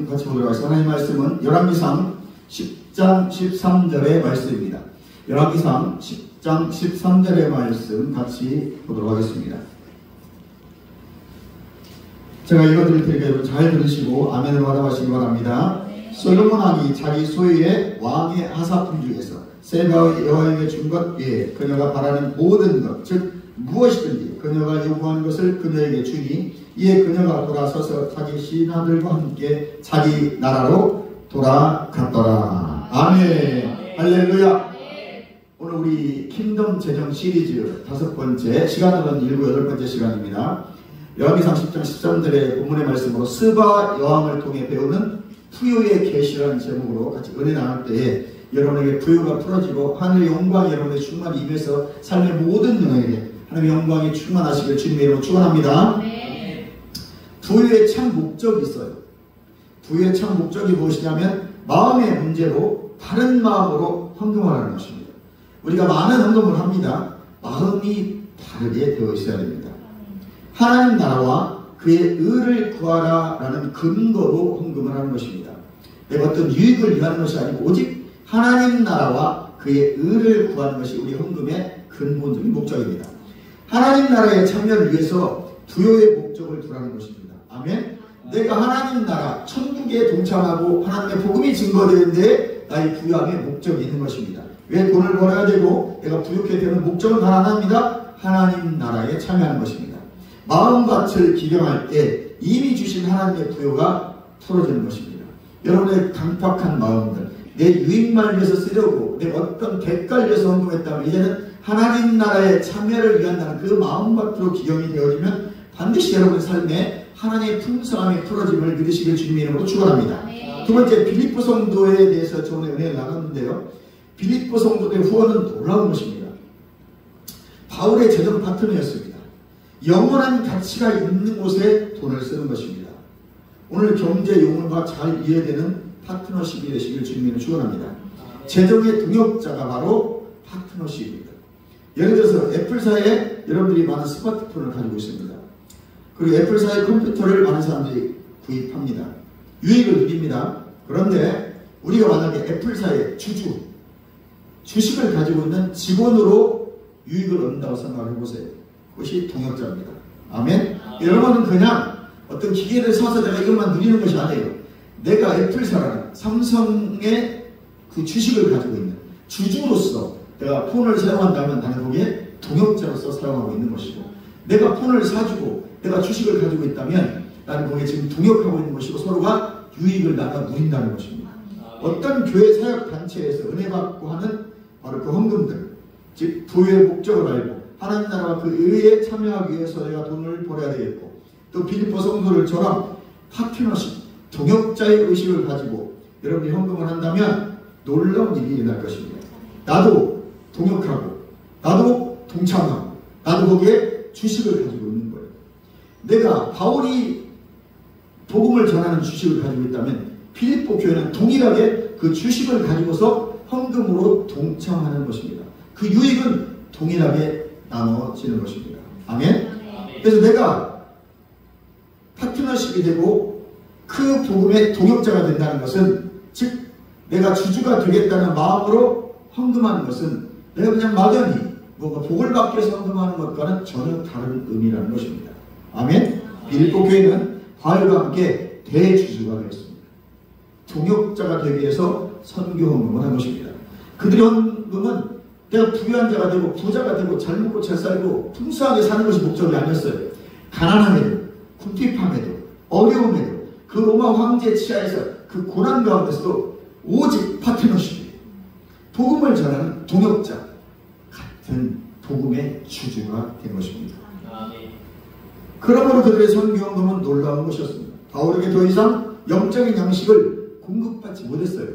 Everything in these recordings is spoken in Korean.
같이 보도록 하겠습니다. 하나님의 말씀은 열왕기상 10장 13절의 말씀입니다. 열왕기상 10장 13절의 말씀 같이 보도록 하겠습니다. 제가 읽어드릴 테니까 여러분 잘 들으시고 아멘으로 받아가시기 바랍니다. 솔로몬 왕이 자기 소유의 왕의 하사품 중에서 세바의 여호와에게 준 것 외에 그녀가 바라는 모든 것, 즉 무엇이든지 그녀가 요구하는 것을 그녀에게 주니 이에 그녀가 돌아서서 자기 신하들과 함께 자기 나라로 돌아갔더라. 아멘. 할렐루야. 오늘 우리 킹덤 재정 시리즈 5번째, 시간으로는 7, 8번째 시간입니다. 열왕기상 10장 13절의 본문의 말씀으로 스바 여왕을 통해 배우는 부요의 계시라는 제목으로 같이 은혜 나눌 때에 여러분에게 부요가 풀어지고 하늘의 영광이 여러분의 충만히 임해서 삶의 모든 영역에 하나님의 영광이 충만하시길 주님의 이름으로 축원합니다. 부요의 참 목적이 있어요. 부요의 참 목적이 무엇이냐면 마음의 문제로 바른 마음으로 헌금하라는 것입니다. 우리가 많은 헌금을 합니다. 마음이 바르게 되어 있어야 됩니다. 하나님 나라와 그의 의를 구하라 라는 근거로 헌금을 하는 것입니다. 내가 어떤 유익을 위하는 것이 아니고 오직 하나님 나라와 그의 의를 구하는 것이 우리 헌금의 근본적인 목적입니다. 하나님 나라의 참여를 위해서 부요의 목적을 두라는 것입니다. 아멘. 내가 하나님 나라 천국에 동참하고 하나님의 복음이 증거되는데 나의 부요함의 목적이 있는 것입니다. 왜 돈을 벌어야 되고 내가 부욕해야 되는 목적은 단 하나입니다. 하나님 나라에 참여하는 것입니다. 마음밭을 기경할 때 이미 주신 하나님의 부요가 풀어지는 것입니다. 여러분의 강팍한 마음들, 내 유익만을 위해서 쓰려고 내 어떤 대가를 위해서 헌금했다면 이제는 하나님 나라의 참여를 위한다는 그 마음밭으로 기경이 되어지면 반드시 여러분의 삶에 하나님의 풍성함이 풀어짐을 믿으시길 주님의 이름으로 축원합니다. 두 번째, 빌립보 성도에 대해서 저번에 은혜를 나눴는데요. 빌립보 성도의 후원은 놀라운 것입니다. 바울의 재정 파트너였습니다. 영원한 가치가 있는 곳에 돈을 쓰는 것입니다. 오늘 경제 용어가 잘 이해되는 파트너십이 되시길 주님을 축원합니다. 재정의 동역자가 바로 파트너십입니다. 예를 들어서 애플사에 여러분들이 많은 스마트폰을 가지고 있습니다. 그리고 애플사의 컴퓨터를 많은 사람들이 구입합니다. 유익을 누립니다. 그런데 우리가 만약에 애플사의 주식을 가지고 있는 직원으로 유익을 얻는다고 생각을 해보세요. 그것이 동역자입니다. 아멘? 여러분은 그냥 어떤 기계를 사서 내가 이것만 누리는 것이 아니에요. 내가 애플사라는 삼성의 그 주식을 가지고 있는 주주로서 내가 폰을 사용한다면 나는 거기에 동역자로서 사용하고 있는 것이고, 내가 폰을 사주고 내가 주식을 가지고 있다면 나는 거기에 지금 동역하고 있는 것이고 서로가 유익을 나눠 누린다는 것입니다. 어떤 교회 사역단체에서 은혜 받고 하는 바로 그 헌금들, 즉 부요의 목적을 알고 하나님 나라와 그 의에 참여하기 위해서 내가 돈을 벌어야 되겠고, 또 빌립보 성도들처럼 파트너십, 동역자의 의식을 가지고 여러분이 헌금을 한다면 놀라운 일이 일어날 것입니다. 나도 동역하고 나도 동참하고 나도 거기에 주식을 가지고 있는 거예요. 내가 바울이 복음을 전하는 주식을 가지고 있다면 빌립보 교회는 동일하게 그 주식을 가지고서 헌금으로 동참하는 것입니다. 그 유익은 동일하게 나눠지는 것입니다. 아멘? 그래서 내가 파트너십이 되고 그 복음의 동역자가 된다는 것은, 즉 내가 주주가 되겠다는 마음으로 헌금하는 것은 내가 그냥 막연히 뭔가 복을 받기 위해서 헌금하는 것과는 전혀 다른 의미라는 것입니다. 아멘? 빌립보 교회는 바울과 함께 대주주가 되었습니다. 동역자가 되기 위해서 선교 헌금을 한 것입니다. 그들의 헌금은 내가 부유한 자가 되고 부자가 되고 잘 먹고 잘 살고 풍성하게 사는 것이 목적이 아니었어요. 가난함에도 궁핍함에도 어려움에도 그 로마 황제 치하에서 그 고난 가운데서도 오직 파트너십이에요. 복음을 전하는 동역자, 같은 복음의 주주가 된 것입니다. 그러므로 그들의 선교헌금은 놀라운 것이었습니다. 바울에게 더 이상 영적인 양식을 공급받지 못했어요.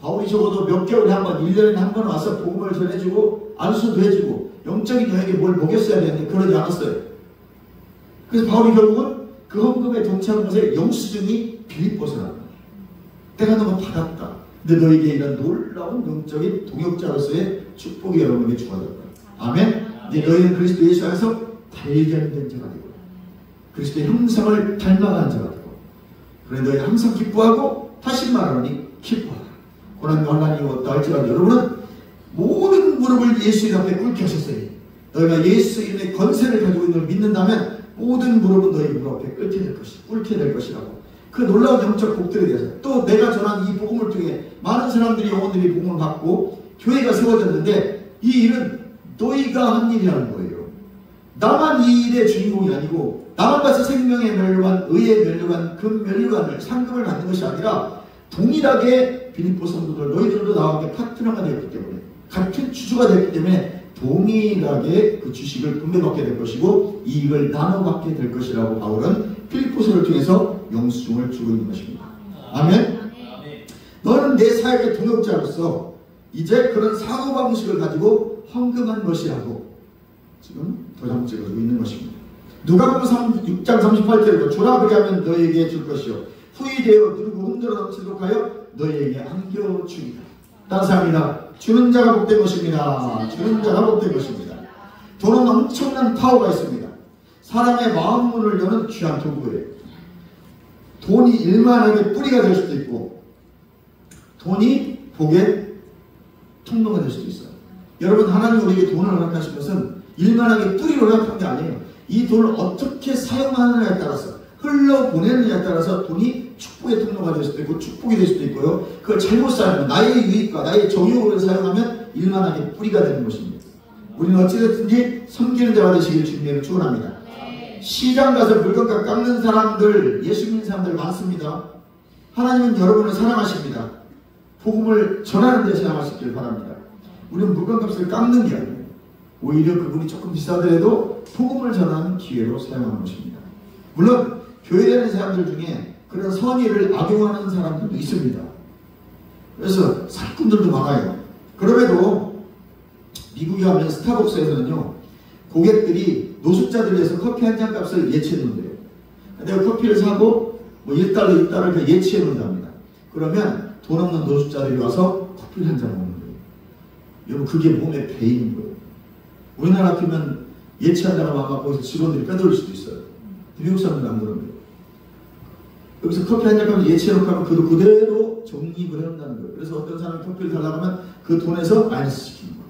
바울이 적어도 몇 개월에 한 번, 1년에 한 번 와서 복음을 전해주고 안수도 해주고 영적인 여행에 뭘 먹였어야 되는데 그러지 않았어요. 그래서 바울이 결국은 그 헌금에 동참한 것에 영수증이 빌립보서랍니다. 내가 너무 받았다. 근데 너에게 이런 놀라운 영적인 동역자로서의 축복이 여러분에게 주어졌다. 아멘? 이제 너희는 그리스도 예수 안에서 발견된 자가 되고 그리스도의 형상을 닮아가는 자가 되고 그래 너희 항상 기뻐하고 다시 말하노니 기뻐하라. 고난과 환난이 왔다 할지라도 여러분은 모든 무릎을 예수 앞에 꿇게 하셨어요. 너희가 예수님의 권세를 가지고 있는 걸 믿는다면 모든 무릎은 너희 무릎 앞에 꿇게 될 것이라고. 그 놀라운 영적 복들에 대해서 또 내가 전한 이 복음을 통해 많은 사람들이 영혼들이 복음을 받고 교회가 세워졌는데 이 일은 너희가 한 일이라는 거예요. 나만 이 일의 주인공이 아니고 나만 봐서 생명의 멸류관, 의의 멸류관, 금 멸류관을 상급을 받는 것이 아니라 동일하게 빌립보 성도들 너희들도 나와 함께 파트너가 되었기 때문에 같은 주주가 되었기 때문에 동일하게 그 주식을 분배받게 될 것이고 이익을 나눠 받게 될 것이라고 바울은 필리포서를 통해서 영수증을 주고 있는 것입니다. 아멘. 너는 내 사역의 동역자로서 이제 그런 사고방식을 가지고 헌금한 것이라고 지금 도장 찍어주고 있는 것입니다. 누가복음 6장 38절에도 주라 그리하면 너희에게 줄 것이요 후이 되어 누르고 흔들어 넘치도록 하여 너희에게 안겨주리라. 감사합니다. 주는 자가 복된 것입니다. 주는 자가 복된 것입니다. 돈은 엄청난 파워가 있습니다. 사람의 마음문을 여는 귀한 도구예요. 돈이 일만하게 뿌리가 될 수도 있고 돈이 복의 통로가 될 수도 있어요. 여러분 하나님 우리에게 돈을 허락하신 것은 일만하게 뿌리로 허락한 게 아니에요. 이 돈을 어떻게 사용하느냐에 따라서 흘러보내느냐에 따라서 돈이 축복의 통로가 될 수도 있고 축복이 될 수도 있고요. 그걸 잘못 사용하면 나의 유익과 나의 정욕을 사용하면 일만하게 뿌리가 되는 것입니다. 우리는 어찌됐든지 섬기는 자가 되시길 주님을 축원합니다. 시장 가서 물건값 깎는 사람들, 예수 믿는 사람들 많습니다. 하나님은 여러분을 사랑하십니다. 복음을 전하는 데 사용하시길 바랍니다. 우리는 물건값을 깎는 게 아니에요. 오히려 그분이 조금 비싸더라도 복음을 전하는 기회로 사용하는 것입니다. 물론 교회에 다니는 사람들 중에 그런 선의를 악용하는 사람들도 있습니다. 그래서 사기꾼들도 많아요. 그럼에도 미국에 가면 스타벅스에서는요 고객들이 노숙자들 위해서 커피 한 잔 값을 예치해 놓는데요. 내가 커피를 사고 뭐 1달러, 2달러 예치해 놓는답니다. 그러면 돈 없는 노숙자들이 와서 커피를 한 잔 먹는 거예요. 여러분 그게 몸에 배이는 거예요. 우리나라 같으면 예치한다고 하면 거기서 직원들이 빼돌릴 수도 있어요. 미국 사람들은 안 그러는 거예요. 여기서 커피 한 잔 값을 예치해 놓고 하면 그도 그대로 적립을 해놓는다는 거예요. 그래서 어떤 사람이 커피를 달라고 하면 그 돈에서 마이너스 시키는 거예요.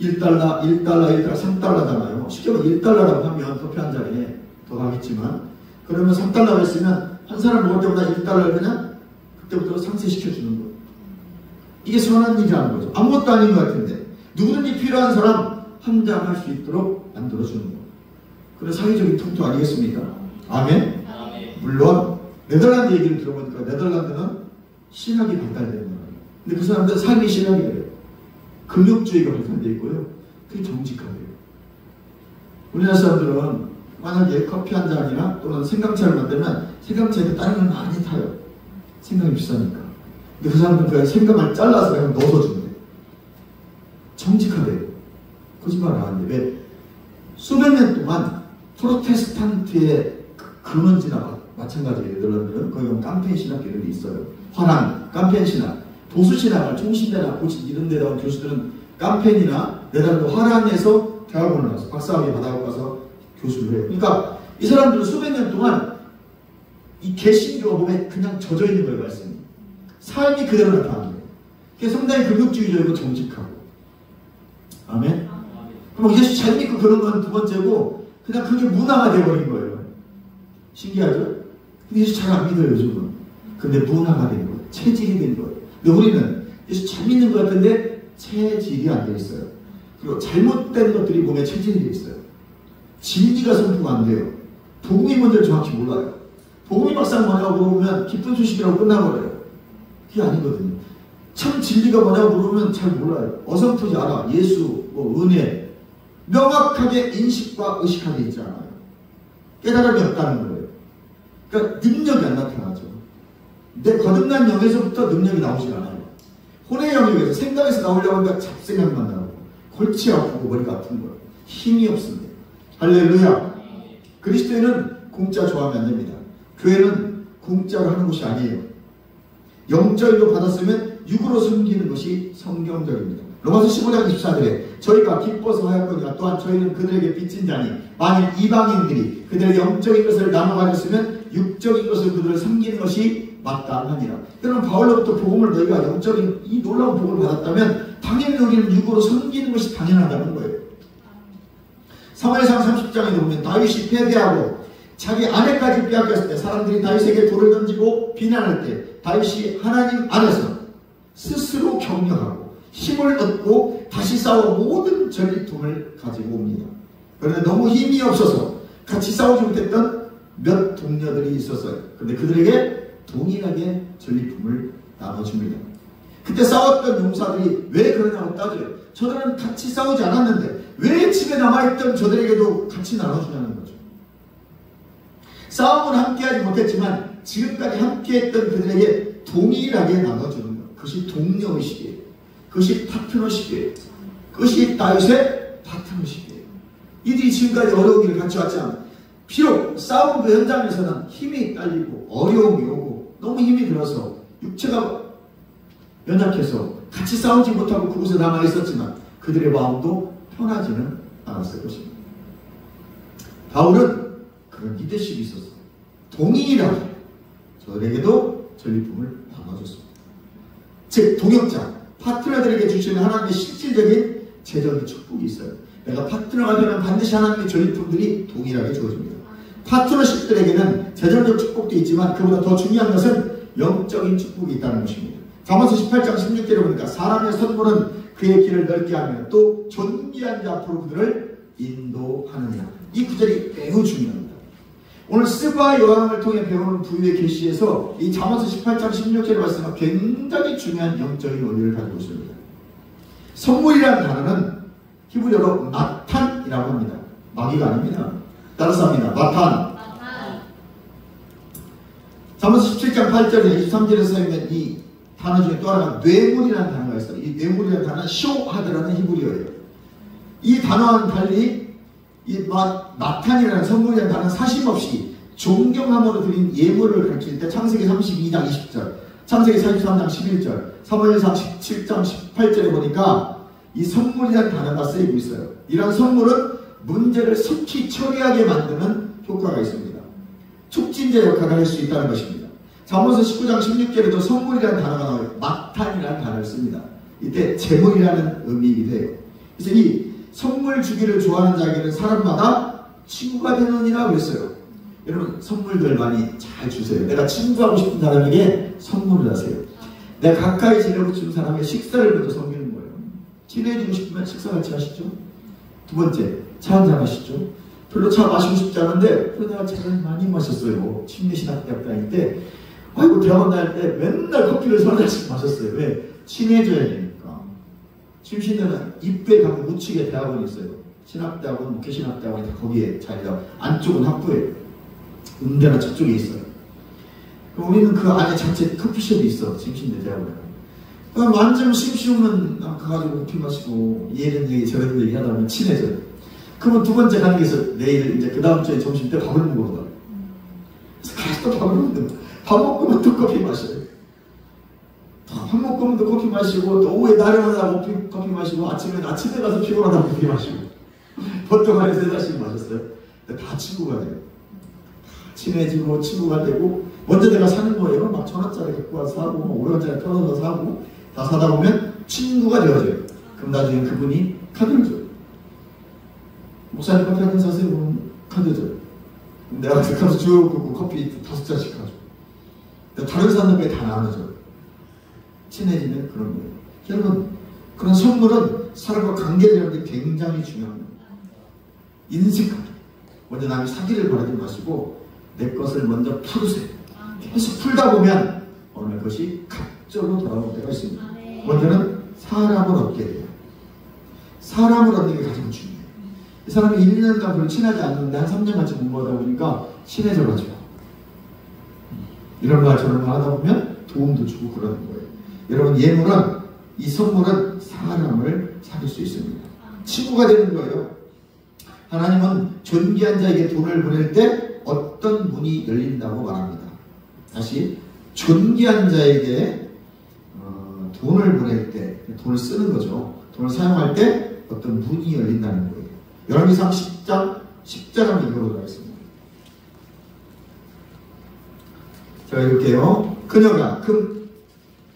1달러, 3달러잖아요. 쉽게 말하면 1달러라고 하면 커피 한 잔에 더 가겠지만 그러면 3달러를 했으면 한 사람 먹을 때마다 1달러를 그냥 그때부터 상쇄시켜주는 거예요. 이게 선한 일이라는 거죠. 아무것도 아닌 것 같은데 누구든지 필요한 사람 한 잔 할 수 있도록 만들어주는 거예요. 그런 사회적인 통도 아니겠습니까? 아멘? 물론 네덜란드 얘기를 들어보니까 네덜란드는 신학이 발달되는 거예요. 근데 그 사람들은 삶이 신학이래요. 금욕주의가 발달되어 있고요. 그게 정직하대요. 우리나라 사람들은 만약에 커피 한 잔이나 또는 생강차를 만들면 생강차에 다른 걸 많이 타요. 생강이 비싸니까. 근데 그 사람들은 그 생강을 잘라서 그냥 넣어서 주는데 정직하대요. 거짓말 안 하는데 왜? 수백 년 동안 프로테스탄트의 근원지나 마찬가지예요. 네덜란드는 거기 보면 깜페인 신학 이런 게 있어요. 화랑, 깜페인 신학, 도수 신학을 총신대나 고친 이런 데 나온 교수들은 깜페인이나 네덜란드 화랑에서 대학원을 나와서 박사학위 받아가고 가서 교수를 해요. 그러니까 이 사람들은 수백 년 동안 이 개신교가 몸에 그냥 젖어 있는 거예요. 말씀이. 삶이 그대로 나타나는 거예요. 그게 상당히 금욕주의적이고 정직하고. 아멘? 그럼 예수 잘 믿고 그런 건 두 번째고 그냥 그게 문화가 되어버린 거예요. 신기하죠? 근데 예수 잘 안 믿어요, 요즘은. 근데 문화가 된 거예요. 체질이 된 거예요. 근데 우리는 예수 잘 믿는 것 같은데 체질이 안 돼 있어요. 그리고 잘못된 것들이 몸에 체질이 돼 있어요. 진리가 선포가 안 돼요. 복음이 뭔지를 정확히 몰라요. 복음이 막상 뭐냐고 물어보면 기쁜 소식이라고 끝나버려요. 그게 아니거든요. 참 진리가 뭐냐고 물어보면 잘 몰라요. 어설프지 않아. 예수, 은혜. 명확하게 인식과 의식하게 있지 않아요. 깨달음이 없다는 거예요. 그러니까 능력이 안 나타나죠. 내 거듭난 영에서부터 능력이 나오지 않아요. 혼의 영역에서 생각에서 나오려고 하니까 잡생각만 나오고 골치 아프고 머리가 아픈 거예요. 힘이 없습니다. 할렐루야. 그리스도인은 공짜 좋아하면 안 됩니다. 교회는 공짜로 하는 것이 아니에요. 영적으로 받았으면 육으로 섬기는 것이 성경적입니다. 로마서 15장 24절에 저희가 기뻐서 하였거니와 또한 저희는 그들에게 빚진 자니 만일 이방인들이 그들의 영적인 것을 나눠 가졌으면 육적인 것을 그들을 섬기는 것이 마땅하니라. 여러분, 바울로부터 복음을 너희가 영적인 이 놀라운 복음을 받았다면 당연히 우리는 육으로 섬기는 것이 당연하다는 거예요. 사무엘상 30장에 보면 다윗이 패배하고 자기 아내까지 빼앗겼을 때, 사람들이 다윗에게 돌을 던지고 비난할 때 다윗이 하나님 안에서 스스로 격려하고 힘을 얻고 다시 싸워 모든 전리품을 가지고 옵니다. 그런데 너무 힘이 없어서 같이 싸우지 못했던 몇 동료들이 있었어요. 그런데 그들에게 동일하게 전리품을 나눠줍니다. 그때 싸웠던 용사들이 왜 그러냐고 따져요. 저들은 같이 싸우지 않았는데 왜 집에 남아있던 저들에게도 같이 나눠주냐는 거죠. 싸움은 함께하지 못했지만 지금까지 함께했던 그들에게 동일하게 나눠주는 것. 그것이 동료의식이에요. 그것이 파트너십이에요. 그것이 다윗의 파트너십이에요. 이들이 지금까지 어려운 길을 같이 왔지만 비록 싸움 그 현장에서는 힘이 딸리고 어려움이 오고 너무 힘이 들어서 육체가 연약해서 같이 싸우지 못하고 그곳에 남아있었지만 그들의 마음도 편하지는 않았을 것입니다. 바울은 그런 리더십이 있었어요. 동일하게 저들에게도 전리품을 나눠줬습니다. 즉 동역자, 파트너들에게 주시는 하나님의 실질적인 재정의 축복이 있어요. 내가 파트너가 되면 반드시 하나님의 전리품들이 동일하게 주어집니다. 파트너십들에게는 재정적 축복도 있지만 그보다 더 중요한 것은 영적인 축복이 있다는 것입니다. 잠언서 18장 16절에 보니까 사람의 선물은 그의 길을 넓게 하며 또 존귀한 자 앞으로 그들을 인도하느냐. 이 구절이 매우 중요합니다. 오늘 스바 요한을 통해 배우는 부유의 계시에서 이 잠언서 18장 16절의 말씀은 굉장히 중요한 영적인 원리를 가지고 있습니다. 선물이라는 단어는 히브리어로 마탄이라고 합니다. 마귀가 아닙니다. 따라서 합니다. 마탄. 잠언서 17장 8절에 23절에 써있는 이 단어 중에 또 하나가 뇌물이라는 단어가 있어요. 이 뇌물이라는 단어는 쇼하드라는 히브리어예요. 이 단어와는 달리 이 마탄이라는 선물이라는 단어는 사심없이 존경함으로 드린 예물을 가르칠 때 창세기 32장 20절, 창세기 43장 11절, 사무엘상 17장 18절에 보니까 이 선물이라는 단어가 쓰이고 있어요. 이런 선물은 문제를 속히 처리하게 만드는 효과가 있습니다. 촉진제 역할을 할 수 있다는 것입니다. 잠언서 19장 16절에도 선물이라는 단어가 나와요. 마탄이라는 단어를 씁니다. 이때 재물이라는 의미이기도 해요. 그래서 이 선물 주기를 좋아하는 자에게는 사람마다 친구가 되느니라 그랬어요. 여러분 선물들 많이 잘 주세요. 내가 친구하고 싶은 사람에게 선물을 하세요. 내가 가까이 지내고 싶은 사람에게 식사를 먼저 섬기는 거예요. 친해지고 싶으면 식사 같이 하시죠. 두 번째, 차 한잔 하시죠. 별로 차 마시고 싶지 않은데 그래도 내가 차를 많이 마셨어요. 침례신학대학 다닐 때 아이고 대학원 다닐 때 맨날 커피를 서너 잔씩 마셨어요. 왜? 친해져야 되니까. 침신대는 입구에 가면 우측에 대학원이 있어요. 신학대학원, 목회신학대학원이 다 거기에 자리가 안쪽은 학부예요. 음대는 저쪽에 있어요. 그럼 우리는 그 안에 자체 커피숍이 있어. 침신대 대학원에. 그럼 완전 심심하면 가가지고 커피 마시고 이런 얘기 저런 얘기 하다 보면 친해져요. 그러면 두 번째 가는 게 있어요. 내일 이제 그 다음 주에 점심 때 밥을 먹으러 가요. 그래서 계속 밥을 먹는다. 밥 먹으면 또 커피 마셔요. 밥 먹으면 또 커피 마시고 또 오후에 나른하다고 커피 마시고 아침에 가서 피곤하다고 커피 마시고 보통 한 3잔씩 마셨어요. 다 친구가 돼요. 친해지고 친구가 되고 먼저 내가 사는 거예요. 막 1,000원짜리 갖고 와서 사고 500원짜리 털어서 사고 다 사다 보면 친구가 되어져요. 그럼 나중에 그분이 카드를 줘요. 목사님 커피 한 잔 사세요. 그럼 카드 줘요. 내가 가서 주고 커피 5잔씩 가져. 다른 사람들에게 다 나눠줘요. 친해지면 그런 거예요. 여러분 그런 선물은 사람과 관계되는 게 굉장히 중요합니다. 인식하게 먼저 남이 사기를 바라지 마시고 내 것을 먼저 풀으세요. 계속 풀다 보면 어느 날 그것이 갑절로 돌아올 때가 있습니다. 먼저는 사람을 얻게 돼요. 사람을 얻는 게 가장 중요해요. 이 사람이 1년간 별로 친하지 않는데 한 3년 같이 공부하다 보니까 친해져가지고 이런 말 저런 말 하다 보면 도움도 주고 그러는 거예요. 여러분 예물은 이 선물은 사람을 사귈 수 있습니다. 친구가 되는 거예요. 하나님은 존귀한 자에게 돈을 보낼 때 어떤 문이 열린다고 말합니다. 다시 존귀한 자에게 돈을 보낼 때 돈을 쓰는 거죠. 돈을 사용할 때 어떤 문이 열린다는 거예요. 열왕기상 10장 10절 한번 읽어보도록 하겠습니다. 자, 이렇게요. 그녀가 금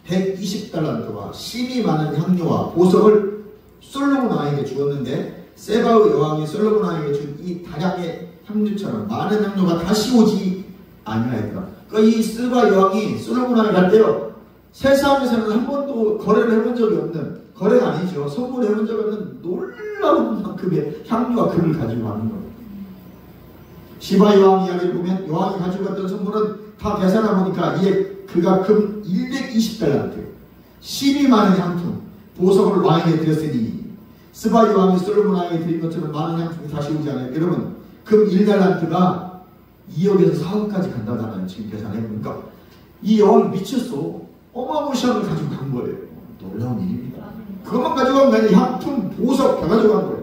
120달란트와 심이 많은 향료와 보석을 솔로몬 왕에게 주었는데 세바의 여왕이 솔로몬 왕에게 준 이 다량의 향료처럼 많은 향료가 다시 오지 아니하였더라. 그러니까 이 스바 여왕이 솔로몬 왕에 갈 때요, 세상에서는 한 번도 거래를 해본 적이 없는, 거래가 아니죠, 선물을 해본 적이 없는 놀라운 만큼의 향료와 금을 가지고 가는 거예요. 시바 여왕 이야기를 보면 여왕이 가지고 갔던 선물은 다 계산해 보니까 이게 그가 금 120달란트, 심이 많은 향품, 보석을 왕에게 드렸으니 스바 여왕이 솔로몬 왕에게 드린 것처럼 많은 향품이 다시 오지 않아요. 여러분, 금 1달란트가 2억에서 4억까지 간다잖아요. 지금 계산해 보니까 이 여왕이 미쳤어. 어마무시한 걸 가지고 간 거예요. 놀라운 일입니다. 그것만 가지고 가면 아니라 향품, 보석 다 가지고 간 거예요.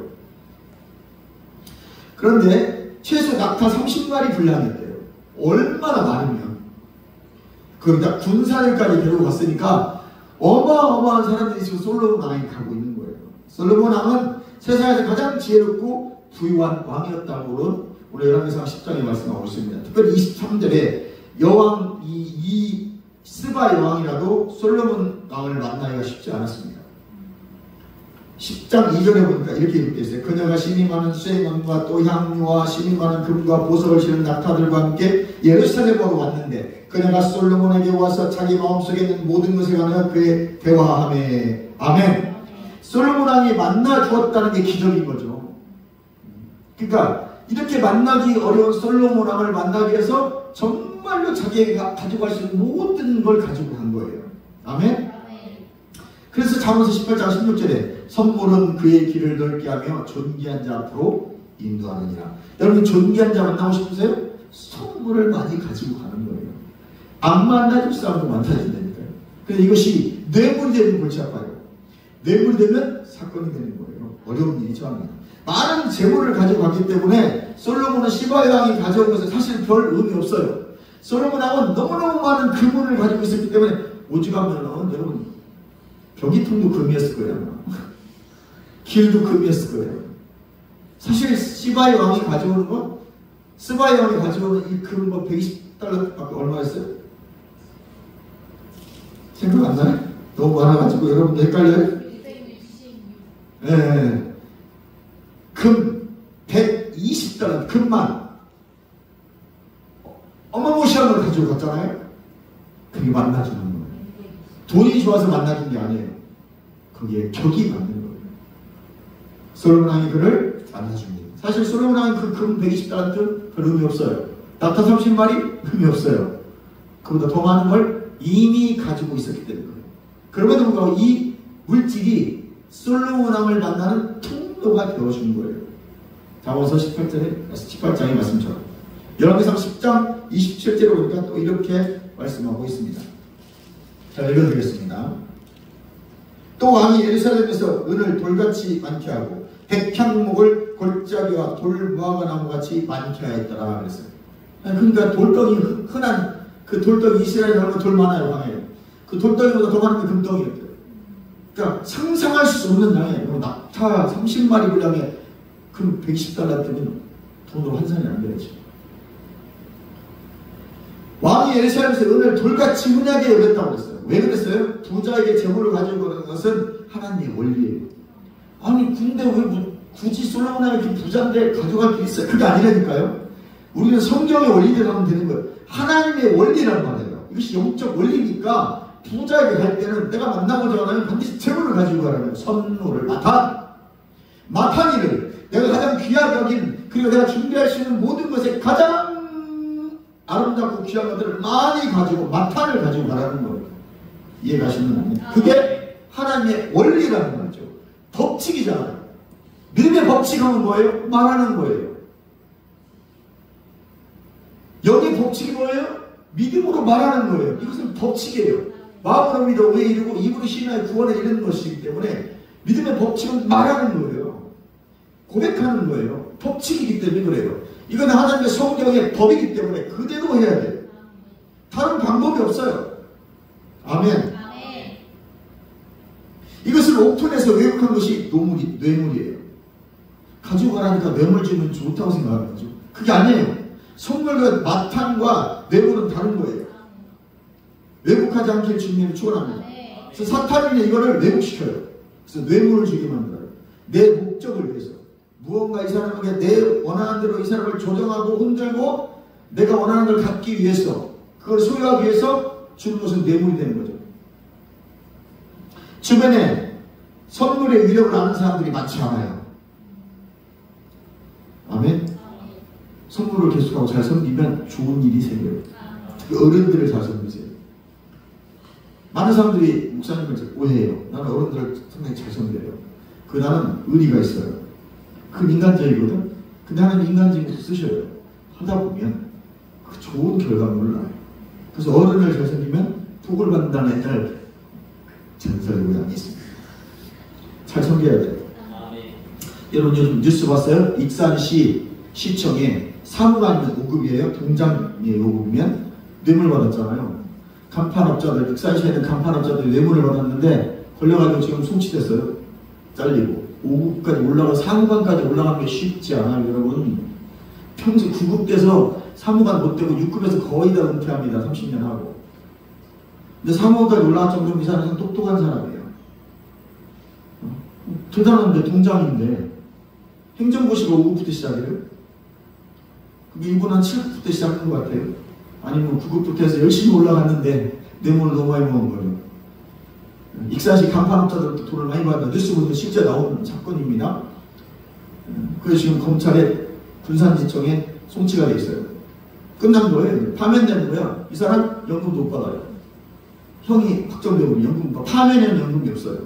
그런데 최소 낙타 30마리 분량이었대요. 얼마나 많으면. 그러다 군사들까지 데리고 갔으니까 어마어마한 사람들이 지금 솔로몬 왕에 가고 있는 거예요. 솔로몬 왕은 세상에서 가장 지혜롭고 부유한 왕이었다고는 우리 열왕기상 10장에 말씀하고 있습니다. 특별히 23절에 여왕 이 스바 여왕이라도 솔로몬 왕을 만나기가 쉽지 않았습니다. 10장 2절에 보니까 이렇게 기록되어 있어요. 그녀가 심이 많은 쇠망과 또 향유와 심이 많은 금과 보석을 실은 낙타들과 함께 예루살렘으로 왔는데 그녀가 솔로몬에게 와서 자기 마음속에 있는 모든 것에 관하여 그의 대화하매. 아멘. 솔로몬 왕이 만나 주었다는 게 기적인 거죠. 그러니까 이렇게 만나기 어려운 솔로몬 왕을 만나기 위해서 정말로 자기가 가지고 갈 수 있는 모든 걸 가지고 간 거예요. 아멘. 그래서 잠언서 18장 16절에 선물은 그의 길을 넓게 하며 존귀한 자 앞으로 인도하느니라. 여러분, 존귀한 자 만나고 싶으세요? 선물을 많이 가지고 가는 거예요. 안 만나줄 사람도 만나준다니까요. 그래서 이것이 뇌물이 되면 골치 아파요. 뇌물이 되면 사건이 되는 거예요. 어려운 일이죠. 합니다. 많은 재물을 가지고 갔기 때문에 솔로몬은 시바 여왕이 가져온 것은 사실 별 의미 없어요. 솔로몬 왕은 너무너무 많은 금을 가지고 있었기 때문에 오죽하면 여러분 변기통도 금이었을 거예요. 길도 금이었을 거예요. 사실 시바의 왕이 가져오는 건, 스바의 왕이 가져오는 이 금 120달러밖에 얼마였어요? 생각 안 나요? 너무 많아가지고 여러분들 헷갈려요? 네. 금 120달러, 금만 어마무시한 걸 가지고 갔잖아요. 그게 만나주는 거예요. 돈이 좋아서 만나준 게 아니에요. 거기에 격이 맞는 거예요. 솔로몬 왕이 그를 만나줍니다. 사실 솔로몬 왕이 그 금 120달란트 별 의미 없어요. 낙타 30마리 의미 없어요. 그보다 더 많은 걸 이미 가지고 있었기 때문에. 그럼에도 불구하고 이 물질이 솔로몬 왕을 만나는 통로가 되어준 거예요. 잠언서 18장의 말씀처럼. 열왕기상 10장 27절에 보니까 또 이렇게 말씀하고 있습니다. 자, 읽어드리겠습니다. 또 왕이 예루살렘에서 은을 돌같이 많게 하고 백향목을 골짜기와 돌무화과 나무같이 많게 하였더라 그랬어요. 그러니까 돌덩이, 흔한 그 돌덩이, 이스라엘에 얼마나 돌 많아요, 광야에. 그 돌덩이보다 더 많은 게 금덩이였대요. 그러니까 상상할 수 없는 양이에요. 낙타 30마리 분량의 금 120달러면 돈으로 환산이 안 되죠. 왕이 예루살렘에서 은을 돌같이 흔하게 여겼다고 그랬어요. 왜 그랬어요? 부자에게 재물을 가지고 가는 것은 하나님의 원리예요. 아니 근데 왜 굳이 솔로몬 왕이 이렇게 부자인데 가져갈 게 있어요? 그게 아니라니까요. 우리는 성경의 원리대로 하면 되는 거예요. 하나님의 원리란 말이에요. 이것이 영적 원리니까 부자에게 갈 때는 내가 만나고자 하면 반드시 재물을 가지고 가라는 선물을 마타니를 내가 가장 귀하게 여긴, 그리고 내가 준비할 수 있는 모든 것에 가장 아름답고 귀한 것들을 많이 가지고 마탄을 가지고 가라는 거예요. 이해가시는 거예요? 그게 하나님의 원리라는 거죠. 법칙이잖아요. 믿음의 법칙은 뭐예요? 말하는 거예요. 여기 법칙이 뭐예요? 믿음으로 말하는 거예요. 이것은 법칙이에요. 마음으로 믿어 왜 이루고 입으로 신하여 구원에 이르는 것이기 때문에 믿음의 법칙은 말하는 거예요. 고백하는 거예요. 법칙이기 때문에 그래요. 이건 하나님의 성경의 법이기 때문에 그대로 해야 돼요. 다른 방법이 없어요. 아멘. 이것을 오픈해서 왜곡한 것이 뇌물이에요. 가지고 가라니까 뇌물 주면 좋다고 생각하는 거죠. 그게 아니에요. 선물과 마탄과 뇌물은 다른 거예요. 왜곡하지 않게 주님이 축원합니다. 그래서 사탄이 이거를 왜곡시켜요. 그래서 뇌물을 주게 만들어요. 내 목적을 위해서. 무언가 이 사람에게 내 원하는 대로 이 사람을 조정하고 흔들고 내가 원하는 걸 갖기 위해서, 그걸 소유하기 위해서 주는 것은 뇌물이 되는 거죠. 주변에 선물의 위력을 아는 사람들이 많지 않아요. 아멘. 선물을 계속하고 잘 섬기면 좋은 일이 생겨요. 특히 어른들을 잘 섬기세요. 많은 사람들이 목사님을 오해해요. 나는 어른들을 상당히 잘 섬겨요. 나는 의리가 있어요. 그건 인간적이거든. 근데 하나님 인간적인 것도 쓰셔요. 하다 보면 그 좋은 결과물을 나요. 그래서 어른을 잘 섬기면 복을 받는다는 옛날 전설의 구장이 있습니다. 잘 섬겨야 돼요. 여러분 요즘 뉴스 봤어요? 익산시 시청에 사무관이면 5급이에요. 동장의 5급이면 뇌물 받았잖아요. 간판업자들, 익산시에 있는 간판업자들이 뇌물을 받았는데 걸려가지고 지금 송치됐어요. 잘리고 5급까지 올라가 사무관까지 올라가는 게 쉽지 않아요. 여러분 평소 9급 돼서 사무관 못 되고 6급에서 거의 다 은퇴합니다. 30년 하고. 근데 사무관까지 올라갈 정도면 이 사람은 똑똑한 사람이에요. 대단한데 동장인데 행정고시가 5급부터 시작해요? 그게 이분 한 7급부터 시작한 것 같아요. 아니면 9급부터 해서 열심히 올라갔는데 뇌물을 너무 많이 먹은 거예요. 익산시 간판업자들도 돈을 많이 받았다. 뉴스 보면 실제 나오는 사건입니다. 그래서 지금 검찰에 군산지청에 송치가 돼 있어요. 끝난 거예요. 파면되는 거야. 이 사람 연금도 못 받아요. 형이 확정되고 연금, 파면에는 연금이 없어요.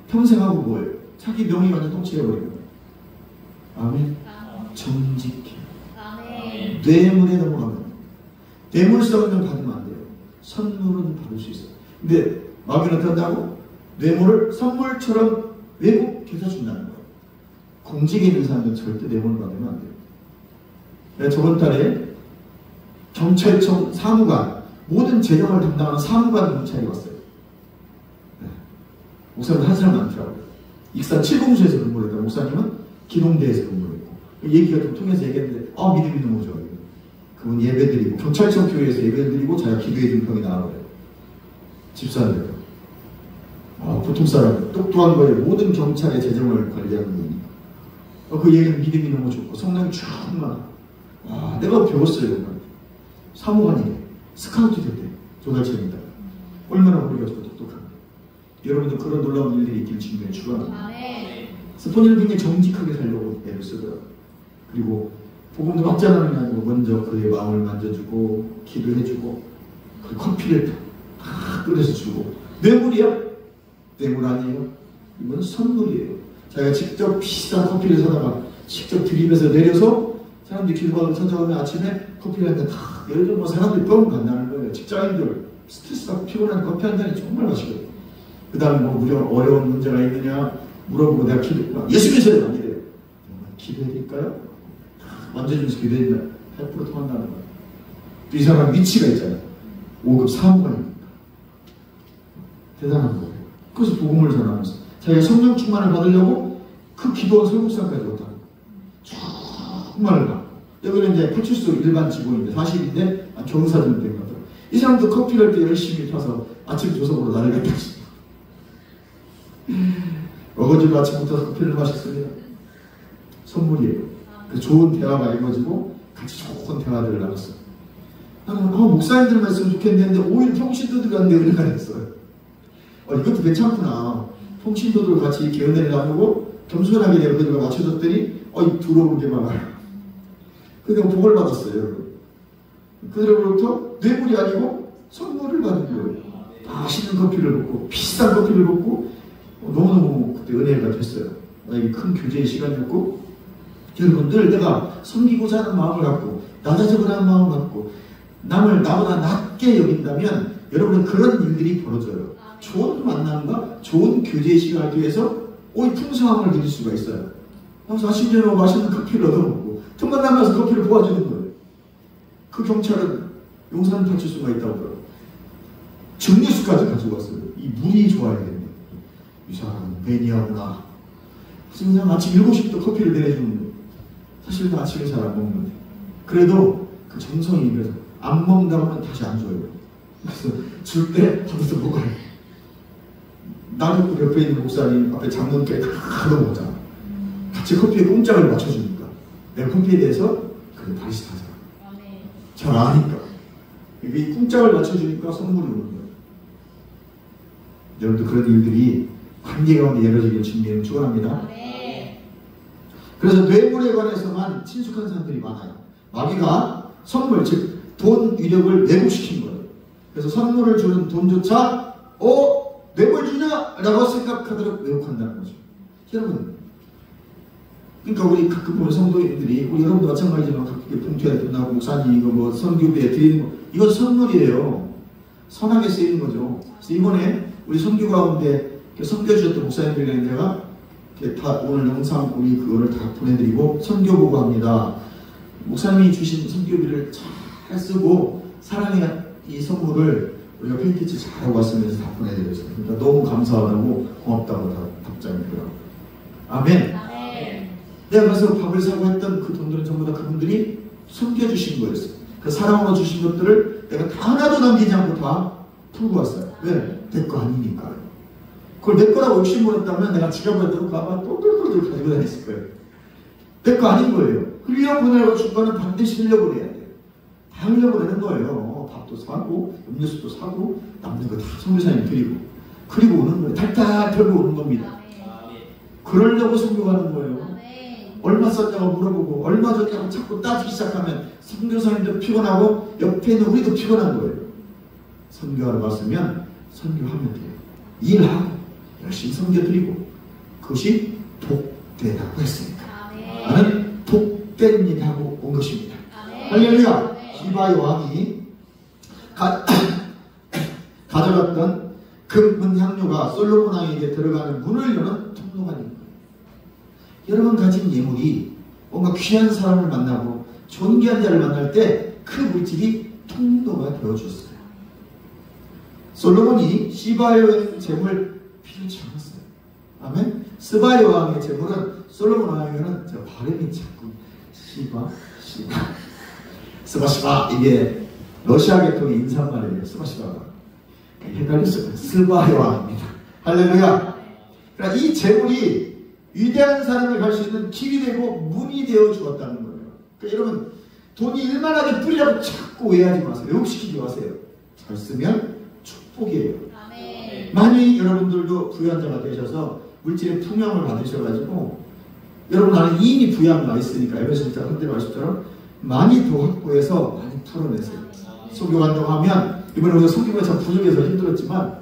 평생 하고 뭐예요? 자기 명의 완전 통치해버리는 거예요. 아멘. 정직해. 아멘. 뇌물에 넘어가면 뇌물성은 받으면 안 돼요. 선물은 받을 수 있어요. 근데 마귀는 어떻게 한다고? 뇌물을 선물처럼 왜곡해서 준다는 거예요. 공직에 있는 사람들은 절대 뇌물을 받으면 안 돼요. 내가 저번 달에 경찰청 사무관, 모든 재정을 담당하는 사무관 경찰이 왔어요. 네. 목사님 한 사람 많더라고요. 익산 7공수에서 근무를 했다고, 목사님은 기동대에서 근무를 했고, 얘기가 좀 통해서 얘기했는데 믿음이 너무 좋아요. 그분 예배드리고 경찰청 교회에서 예배드리고 자기가 기도해준 평이 나와요. 집사들. 보통 사람 똑똑한 거예요. 모든 경찰의 재정을 관리하는 거니까. 그 얘기는 믿음이 너무 좋고 성령이 충만. 내가 배웠어요. 사무관이 스카우트 됐대. 조달체입니다. 얼마나 우리가 똑똑한데. 여러분도 그런 놀라운 일들이 있길 주님의 축원합니다. 스포니는 굉장히 정직하게 살려고 애를 쓰더라고요. 그리고 복음도 확전하는 게 아니고 먼저 그의 마음을 만져주고 기도해주고 그리고 커피를 다 끓여서 주고. 뇌물이야? 뇌물 아니에요. 이건 선물이에요. 자기가 직접 비싼 커피를 사다가 직접 드립에서 내려서 사람들이 기도받으러 찾아오면 아침에 커피를 한 잔 탁 내려주면 뭐 사람들이 뻥 간다는 거예요. 직장인들 스트레스받고 피곤한 커피 한 잔이 정말 맛있거든요. 그 다음에 뭐 어려운 문제가 있느냐 물어보고 내가 예수 믿으세요. 아니래요. 기도해드릴까요? 만져주면서 기도해드리면 100% 통한다는 거예요. 또 이 사람 위치가 있잖아요. 5급 사무관이니까. 대단한 거예요. 그래서 복음을 전하면서 자기가 성령 충만을 받으려고 그 기도원 설국산까지 왔다는 거예요. 정말 가. 여기는 이제 파출소 일반 직원인데 40인데 경사진 된 거죠. 이 사람도 커피를 또 열심히 타서 아침 조석으로 나를 갖다 주고 어거지로 아침부터 커피를 마셨습니다. 선물이에요. 그 좋은 대화가 이루어지고 같이 좋은 대화들을 나눴어요. 나는 목사님들만 있으면 좋겠는데 오히려 평신도들이 왔는데 은혜가 됐어요. 이것도 괜찮구나. 평신도들 같이 이렇게 은혜를 나누고 겸손하게 내가 그들과 맞춰줬더니 들어오는 게 많아요. 그래서 복을 받았어요. 여러분. 그들로부터 뇌물이 아니고 선물을 받은 거예요. 맛있는 커피를 먹고 비싼 커피를 먹고 너무너무 그때 은혜가 됐어요. 나에게 큰 교제의 시간이었고 여러분 늘 내가 섬기고자 하는 마음을 갖고 낮아지고자 하는 마음을 갖고 남을 나보다 낮게 여긴다면 여러분은 그런 일들이 벌어져요. 좋은 만남과 좋은 교제의 시간을 통해서 오히 풍성함을 누릴 수가 있어요. 그래서 아침 저녁 맛있는 커피를 얻어먹고 틈만 나면서 커피를 도와주는 거예요. 그 경찰은 용산 파출소가 있다고 그러고 증류수까지 가지고 왔어요. 이 물이 좋아야겠네. 이 사람은 매니아구나. 그래서 아침 7시부터 커피를 내려주는 거예요. 사실은 아침에 잘 안 먹는데 그래도 그 정성이 입에서 안 먹는다고 하면 다시 안 줘요. 그래서 줄 때 받아서 먹어요. 나는 옆에 있는 목사님 앞에 장문께 다 먹었잖아. 같이 커피에 공짜를 맞춰주니까 내가 커피에 대해서 그래 바리스타잖아. 잘 아니까 이 공짜를 맞춰주니까 선물이 오는 거예요. 여러분들 그런 일들이 관계 가운데 이루어지길 주님을 축원합니다. 그래서 뇌물에 관해서만 친숙한 사람들이 많아요. 마귀가 선물, 즉 돈 위력을 왜곡시킨 거예요. 그래서 선물을 주는 돈조차 뇌물 주냐? 라고 생각하도록 왜곡한다는 거죠. 여러분, 그러니까 우리 가끔 보는 성도님들이, 우리 여러분도 마찬가지지만 가끔 봉투에 끝나고 목사님 이거 뭐 선교비에 드리는 거, 이건 선물이에요. 선하게 쓰이는 거죠. 그래서 이번에 우리 선교 가운데 선교주셨던 목사님들에게 제가 다 오늘 영상 우리 그거를 다 보내드리고 선교 보고합니다. 목사님이 주신 선교비를 잘 쓰고 사랑의 이 선물을 우리가 페인티치 잘하고 왔으면서 다 보내드렸어요. 그러니까 너무 감사하다고 고맙다고 다 답장이더라고요. 아멘. 내가 가서 밥을 사고 했던 그 돈들은 전부 다 그분들이 숨겨주신 거였어요. 그 사랑으로 주신 것들을 내가 다 하나도 남기지 않고 다 풀고 왔어요. 왜? 내 거 아니니까요. 그걸 내 거라고 욕심부렸다면 내가 지갑에 들고 가만 똘똘똘 가지고 다녔을 거예요. 내 거 아닌 거예요. 흘려보내라고 준 거는 반드시 흘려보내야 돼요. 다 흘려보내는 거예요. 밥도 사고 음료수도 사고 남는 거 다 선교사님 드리고 그리고 오는 거예요. 탈탈 털고 오는 겁니다. 그러려고 선교하는 거예요. 얼마 썼냐고 물어보고 얼마 줬냐고 자꾸 따지기 시작하면 선교사님도 피곤하고 옆에 있는 우리도 피곤한 거예요. 선교하러 왔으면 선교하면 돼요. 일하고 열심히 선교드리고 그것이 복되다고 했으니까 나는 복된 일을 하고 온 것입니다. 할렐루야. 시바의 왕이 가져갔던 금은 향료가 솔로몬 왕에게 들어가는 문을 여는 통로가 된 거예요. 여러분 가진 예물이 뭔가 귀한 사람을 만나고 존귀한 자를 만날 때 그 물질이 통로가 되어줬어요. 솔로몬이 시바의 왕의 재물 필요치 않았어요. 아멘. 스바의 왕의 재물은 솔로몬 왕에게는 저 발음이 자꾸 스바시바 이게 러시아 계통의 인사말이에요. 스바시바가 헷갈렸어요. 스바의 왕입니다. 할렐루야. 그러니까 이 재물이 위대한 사람을 갈 수 있는 길이 되고 문이 되어 주었다는 거예요. 그러니까 여러분 돈이 일만하게 뿌리라고 자꾸 오해하지 마세요. 왜곡시키지 마세요. 잘 쓰면 축복이에요. 만약 여러분들도 부유한 자가 되셔서 물질의 풍요함을 받으셔가지고 여러분 안에 이미 부유함이 있으니까 에베소 1장 헌데 말씀처럼 많이 더 확보해서 많이 풀어내세요. 선교 간다고 하면 이번에 우리가 선교가 참 부족해서 힘들었지만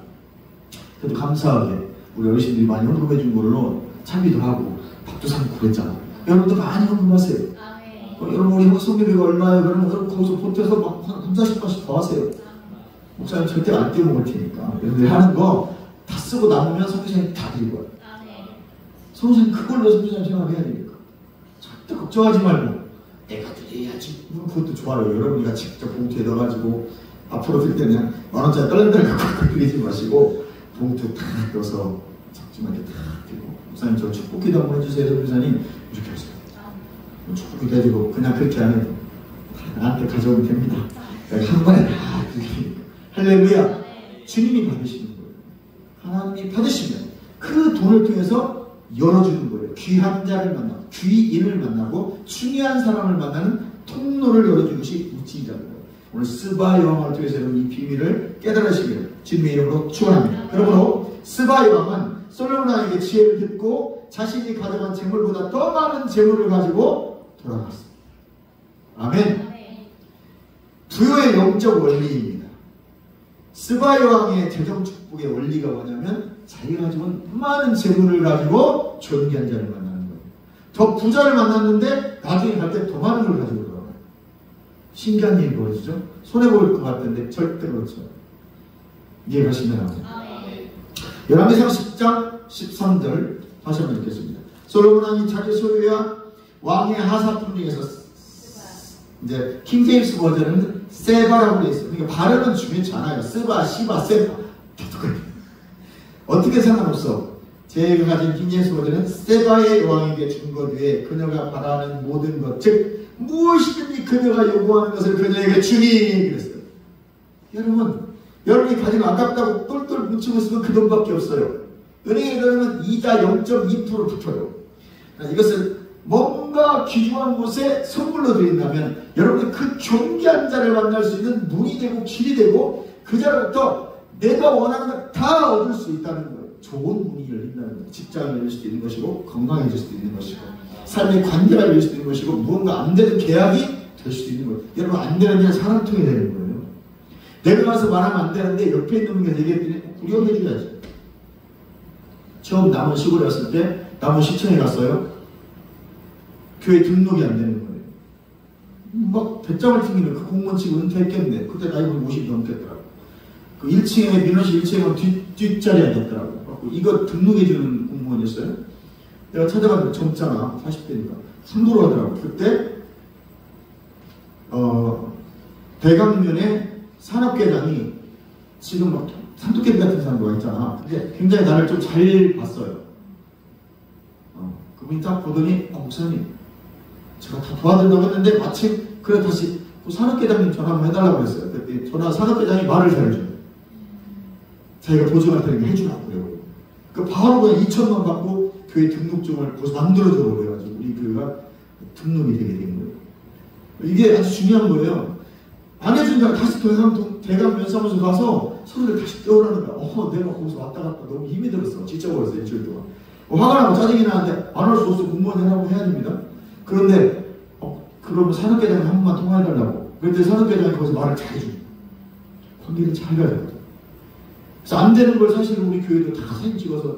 그래도 감사하게 우리 어르신들이 많이 헌금해 준 걸로 참여도 하고 밥도 사고 그랬잖아. 여러분도 많이 헌금하세요. 여러분 우리 선교비가 얼마예요? 그러면 여러분 거기서 보태서 막 30~40만씩 더 하세요. 목사님 절대 안 떼어먹을 테니까 여러분들이 하는 거 다 쓰고 남으면 선교사님 다 드리고 와요. 선교사님 그걸로 선교사님 생각해야 되니까 절대 걱정하지 말고 내가 드려야지. 그것도 좋아요. 여러분이가 직접 봉투에 넣어가지고 앞으로 들 때는 만원짜리 딸랑딸랑 갖고 드리지 마시고 봉투 다 넣어서 작지만 이렇게 다 드리고 목사님 저 축복기도 한번 해주세요. 선교사님 이렇게 하세요. 축복기도 해주고 그냥 그렇게 안 해도 나한테 가져오면 됩니다. 한 번에 다 드리니까. 할렐루야. 주님이 받으시는 거예요. 하나님이 받으시면 그 돈을 통해서 열어주는 거예요. 귀한 자를 만나고 귀인을 만나고 중요한 사람을 만나는 통로를 열어주는 것이 무지이자는 거예요. 오늘 스바 여왕을 통해서 여러분 이 비밀을 깨달으시기를 주님의 이름으로 축원합니다. 그러므로 스바 여왕은 솔로몬 왕에게 지혜를 듣고 자신이 가져간 재물보다 더 많은 재물을 가지고 돌아갔습니다. 아멘. 부여의 영적 원리입니다. 스바 여왕의 재정 축복의 원리가 뭐냐면 자기가 가지고 많은 재물을 가지고 존귀한 자를 만나는 거예요. 더 부자를 만났는데 나중에 갈 때 더 많은 걸 가지고 돌아가요. 신기한 일이 벌어지죠? 손해볼 것 같은데 절대 그렇죠. 이해가시나요? 열왕기상 10장 13절 다시 한번 읽겠습니다. 솔로몬 왕이 자기 소유와 왕의 하사품 중에서 이제 킹제임스 버전은 세바라고 되어 있어요. 그러니까 발음은 중요치 않아요. 스바, 시바, 세바 어떻게 상관없어. 제가 가진 킹제임스 버전은 세바의 왕에게 준 것 외에 그녀가 바라는 모든 것, 즉 무엇이든지 그녀가 요구하는 것을 그녀에게 주니 그랬어요. 여러분 여러분이 가지고 아깝다고 똘똘 뭉치고 있으면 그 돈밖에 없어요. 은행에 넣으면 이자 0.2% 붙어요. 이것을 뭔가 귀중한 곳에 선물로 드린다면 여러분이 그 존귀한 자를 만날 수 있는 문이 되고 길이 되고 그 자로부터 내가 원하는 걸 다 얻을 수 있다는 거예요. 좋은 문이 열린다는 거예요. 직장이 열릴 수도 있는 것이고 건강해질 수도 있는 것이고 삶의 관계가 열릴 수도 있는 것이고 무언가 안 되는 계약이 될 수도 있는 거예요. 여러분 안 되는 게 사람 통해 되는 거예요. 내가 가서 말하면 안 되는데 옆에 있는 분이 얘기했더니 우리가 해줘야지. 처음 남원 시골에 왔을 때 남원 시청에 갔어요. 교회 등록이 안 되는 거예요. 막 배짱을 튕기는 그 공무원 치고 은퇴했겠네. 그때 나이가 50이 넘겠더라고. 그 1층에 민원실 1층에 뒷자리 앉았더라고. 이거 등록해주는 공무원이었어요. 내가 찾아봤는데 젊잖아. 40대니까. 상도로 하더라고. 그때 대강면에 산업계장이 지금 막 산토끼 같은 사람도 있잖아. 근데 굉장히 나를 좀 잘 봤어요. 그분이 딱 보더니 목사님 제가 다 도와드린다고 했는데 마침 그래 다시 그 산업계장님 전화 한번 해달라고 했어요. 그때 산업계장이 말을 잘해줘요. 자기가 보증할 테니까 해주라고 그래요. 그 바로 그냥 2천만 받고 교회 등록증을 거기서 만들어줘 그래가지고 우리 교회가 등록이 되게 된 거예요. 이게 아주 중요한 거예요. 안 해준다고 다시 대강 면사무소 가서 서로를 다시 떼오라는 거야. 내가 거기서 왔다 갔다 너무 힘이 들었어. 지쳐버렸어 일주일 동안. 화가 나고 짜증이 나는데 안 할 수 없어. 공무원 해라고 해야 됩니다. 그런데 그러면 산업계장이 한 번만 통화해달라고. 그런데 산업계장이 거기서 말을 잘해줘. 관계를 잘 가져요. 그래서 안 되는 걸 사실 우리 교회도 다 사진 찍어서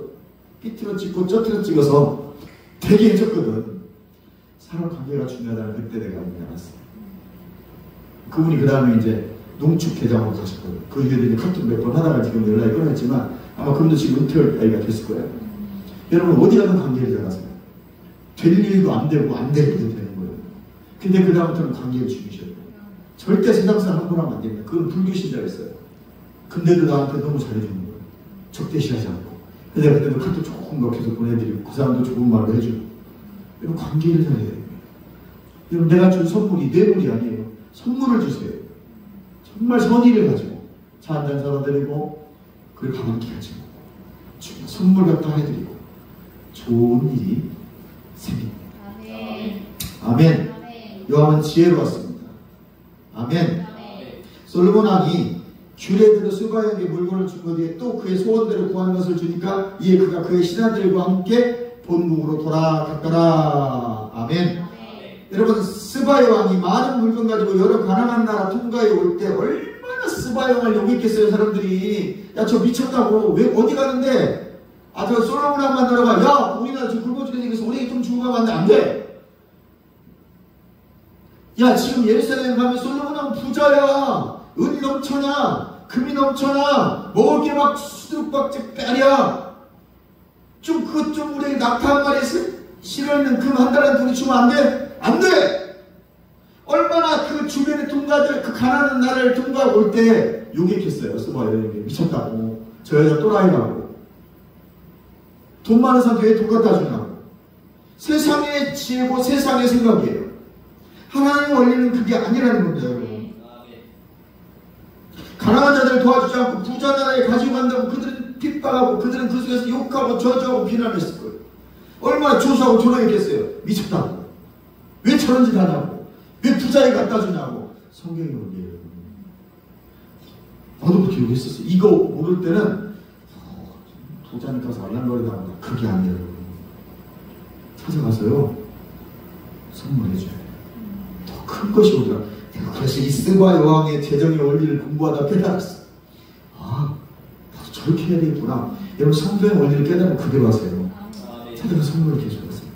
삐뚤어 찍고 쩌뚤어 찍어서 되게 해줬거든. 사람 관계가 중요하다는 그때 내가 알았어. 그분이 그 다음에 이제 농축회장으로 가셨거든. 그 이후에 카톡 몇 번 하다가 지금 연락이 끊어졌지만 아마 그분도 지금 은퇴할 나이가 됐을 거예요. 여러분 어디 가든 관계를 잘하세요. 될 일도 안 되고 안 될 일도 되는 거예요. 근데 그 다음부터는 관계를 중요셔야 돼요. 절대 세상사람 함부로 하면 안 됩니다. 그건 불교신자였어요. 근데도 나한테 너무 잘해주는 거예요. 적대시하지 않고. 내가 그때도 카톡 조금 몇 개서 보내드리고 그 사람도 좋은 말로 해주고. 여러분 관계를 잘해야 돼요. 여러분 내가 준 선물이 내 돈이 아니에요. 선물을 주세요. 정말 선의를 가지고 차 한잔 사다 드리고 그리고 가만히 가지고 선물 갖다 해드리고 좋은 일이 생깁니다. 아멘. 요한은 지혜로웠습니다. 아멘. 솔로몬 왕이 귤에대로 스바에게 물건을 준 것 뒤에 또 그의 소원대로 구한 것을 주니까 이에 그가 그의 신하들과 함께 본국으로 돌아갔더라. 아멘. 여러분 스바의 왕이 많은 물건 가지고 여러 가난한 나라 통과해 올 때 얼마나 스바의 왕을 욕했겠어요. 사람들이 야 저 미쳤다고 왜 어디 가는데 저 솔로몬 왕 만나러 가. 야 우리나라 지금 굶어 죽게 생겨서 우리에게 좀 주고 가면 안 돼. 야 지금 예루살렘 가면 솔로몬 왕 부자야. 은이 넘쳐나 금이 넘쳐나 먹을 게 막 수두룩박지 빼랴. 좀 그것 좀 우리 낙타 한 마리 실어있는 금 한 달에 돈이 주면 안 돼? 안 돼! 얼마나 그 주변의 통과들 그 가난한 나라를 통과해 올 때 욕했겠어요. 스바에게 미쳤다고 저 여자 또라이라고 돈 많은 사람 교회에 돈 갖다 주냐고. 세상의 지혜고 세상의 생각이에요. 하나님 원리는 그게 아니라는 겁니다. 여러분 가난한 자들을 도와주지 않고 부자 나라에 가지고 간다고 그들은 핍박하고 그들은 그 속에서 욕하고 저주하고 비난했을 거예요. 얼마나 조수하고 조롱했겠어요. 미쳤다고 왜 저런 짓 하냐고 왜 부자에 갖다 주냐고. 성경의 원리예요. 나도 그렇게 욕했었어요. 이거 모를 때는 도자니 가서 알랑거리다 보다 그게 아니에요. 찾아가서요 선물해줘요. 더 큰 것이 오더라. 내가 그래서 이 스바의 왕의 재정의 원리를 공부하다 깨달았어. 나도 저렇게 해야 되겠구나. 여러분 성경의 원리를 깨달으면 그대로 하세요. 찾아가서 선물을 이렇게 줬어요.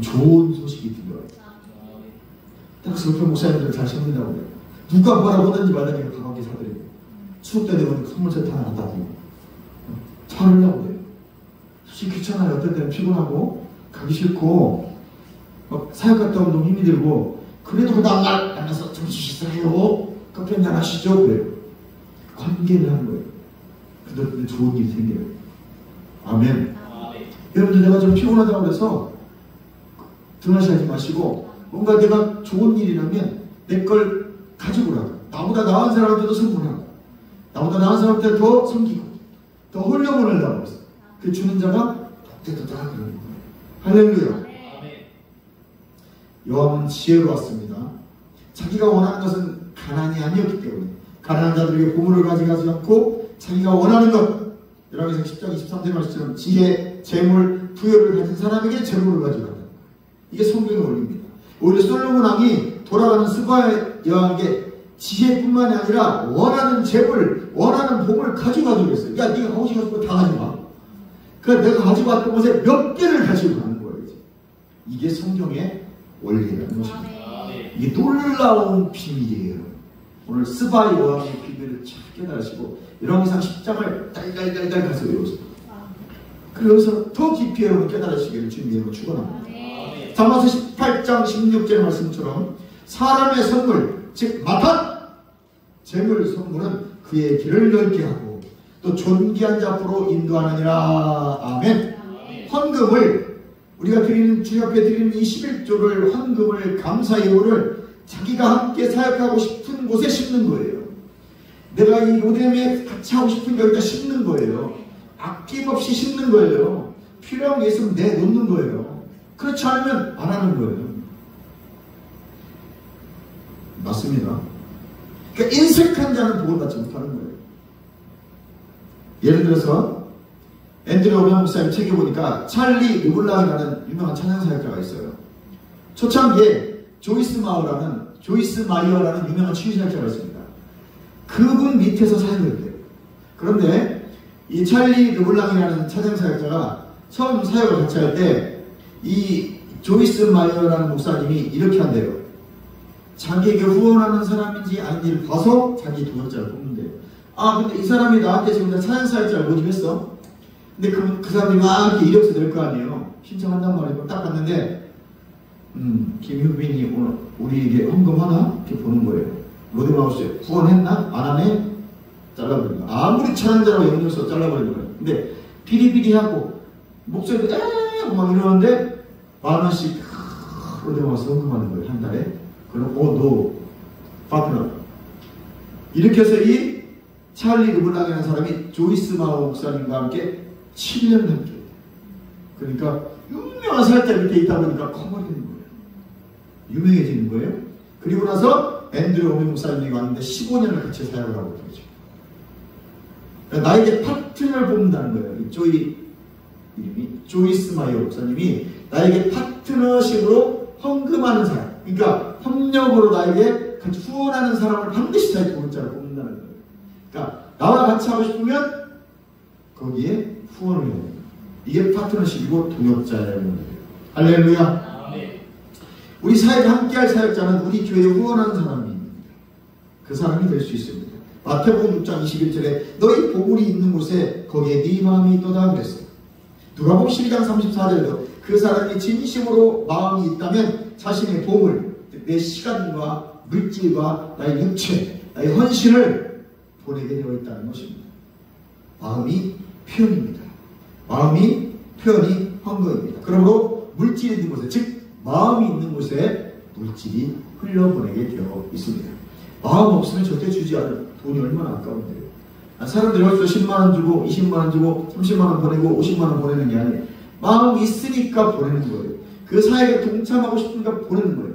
좋은 소식이 들려요. 딱 슬픈 목사님들 잘 섬긴다고 해요. 누가 뭐라고 하든지 말든지 가방에 사드리고 추석 때 되면 선물 세트 하나 갖다 드리고 차려고 해요. 솔직히 귀찮아요. 어떤 때는 피곤하고 가기 싫고 막 사역 갔다 오면 너무 힘이 들고 그래도 그 다음날 만나서 좀 주시세요. 커피 한잔 하시죠. 그래요. 관계를 하는 거예요. 그들한테 좋은 일이 생겨요. 아멘. 여러분들 내가 좀 피곤하다고 해서 등하시하지 마시고 뭔가 내가 좋은 일이라면 내 걸 가지고 오라고. 나보다 나은 사람한테도 선물하고 나보다 나은 사람한테 더 섬기고 더 홀려보내려고 했어. 그 주는 자가 복되도다 그러는 거예요. 할렐루야. 요압은 지혜로웠습니다. 자기가 원하는 것은 가난이 아니었기 때문에 가난한 자들에게 보물을 가져가지 않고 자기가 원하는 것, 열왕기상 10장 23절 말씀처럼 지혜, 재물, 부여를 가진 사람에게 재물을 가져간다. 이게 성경의 원리입니다. 오히려 솔로몬 왕이 돌아가는 스바 여왕에게 지혜뿐만이 아니라 원하는 재물, 원하는 복을 가져가기로 했어요. 야, 네가 하고 싶은 거 다 가져가. 그러니까 내가 가지고 왔던 것에 몇 개를 가지고 가는 거예요. 이게 성경의 원리라는 것입니다. 이게 놀라운 비밀이에요. 오늘 스바 여왕의 비밀을 잘 깨달으시고 열왕기상 10장을 딸딸딸딸 가서 외우세요. 그래서 더 깊이 여러분 깨달으시기를 주님으로 축원합니다. 잠언서 18장 16절 말씀처럼 사람의 선물, 즉 마탄, 재물 선물은 그의 길을 넓게 하고 또 존귀한 자포로 인도하느니라. 아멘. 헌금을 우리가 드리는 주 앞에 드리는 이 11조를 헌금을 감사 예물을 자기가 함께 사역하고 싶은 곳에 심는 거예요. 내가 이 로뎀에 같이 하고 싶은 게 여기다 심는 거예요. 아낌없이 심는 거예요. 필요한 게 있으면 내놓는 거예요. 그렇지 않으면 안 하는 거예요. 맞습니다. 그러니까 인색한 자는 복을 받지 못하는 거예요. 예를 들어서 앤드류 오벤 목사님 책에 보니까 찰리 르블랑이라는 유명한 찬양사역자가 있어요. 초창기에 조이스 마이어라는 유명한 취사역자가 있습니다. 그분 밑에서 사역을 했대요. 그런데 이 찰리 르블랑이라는 찬양사역자가 처음 사역을 같이 할 때 이 조이스 마이어라는 목사님이 이렇게 한대요. 자기에게 후원하는 사람인지 아닌지를 봐서 자기 동역자를 뽑는데요. 아, 근데 이 사람이 나한테 지금 찬양사역자를 모집했어. 근데 그 사람이 막 이렇게 이력서 낼 거 아니에요. 신청한단 말이에요. 딱 봤는데 김효빈이 오늘 우리에게 헌금하나? 이렇게 보는 거예요. 로드마우스에 후원했나? 안 하네? 잘라버리는 거예요. 아무리 찬양자라고 연결해서 잘라버리는 거예요. 근데 비리비리하고 목소리도 막 이러는데 10,000원씩 로드마우스 헌금하는 거예요. 한 달에. 그럼 너 파트너. 이렇게 해서 이 찰리 르블랑이라는 사람이 조이스 마오 목사님과 함께 7년을 함께 했대요. 그러니까 유명한 사역자 밑에 있다 보니까 커버리는 거예요. 유명해지는 거예요. 그리고 나서 앤드류 오벤 목사님이 왔는데 15년을 같이 사역을 하고 있죠. 그러니까 나에게 파트너를 뽑는다는 거예요. 이름이 조이스 마이어 목사님이 나에게 파트너십으로 헌금하는 사람, 그러니까 협력으로 나에게 같이 후원하는 사람을 반드시 자기 동역자를 뽑는다는 거예요. 그러니까 나와 같이 하고 싶으면 거기에 후원을 해야 돼요. 이게 파트너십이고 동역자라는 거예요. 할렐루야. 우리 사역에 함께할 사역자는 우리 교회에 후원하는 사람입니다. 그 사람이 될 수 있습니다. 마태복음 6장 21절에 너희 보물이 있는 곳에 거기에 네 마음이 있도다 그랬어요. 누가복음 12장 34절에도 그 사람이 진심으로 마음이 있다면 자신의 보물, 내 시간과 물질과 나의 육체, 나의 헌신을 보내게 되어 있다는 것입니다. 마음이 표현입니다. 마음이 표현이 헌금입니다. 그러므로 물질이 있는 곳에, 즉 마음이 있는 곳에 물질이 흘려보내게 되어 있습니다. 마음 없으면 절대 주지 않을 돈이 얼마나 아까운데요. 사람들이 벌써 10만원 주고 20만원 주고 30만원 보내고 50만원 보내는 게 아니에요. 마음이 있으니까 보내는 거예요. 그 사역에 동참하고 싶으니까 보내는 거예요.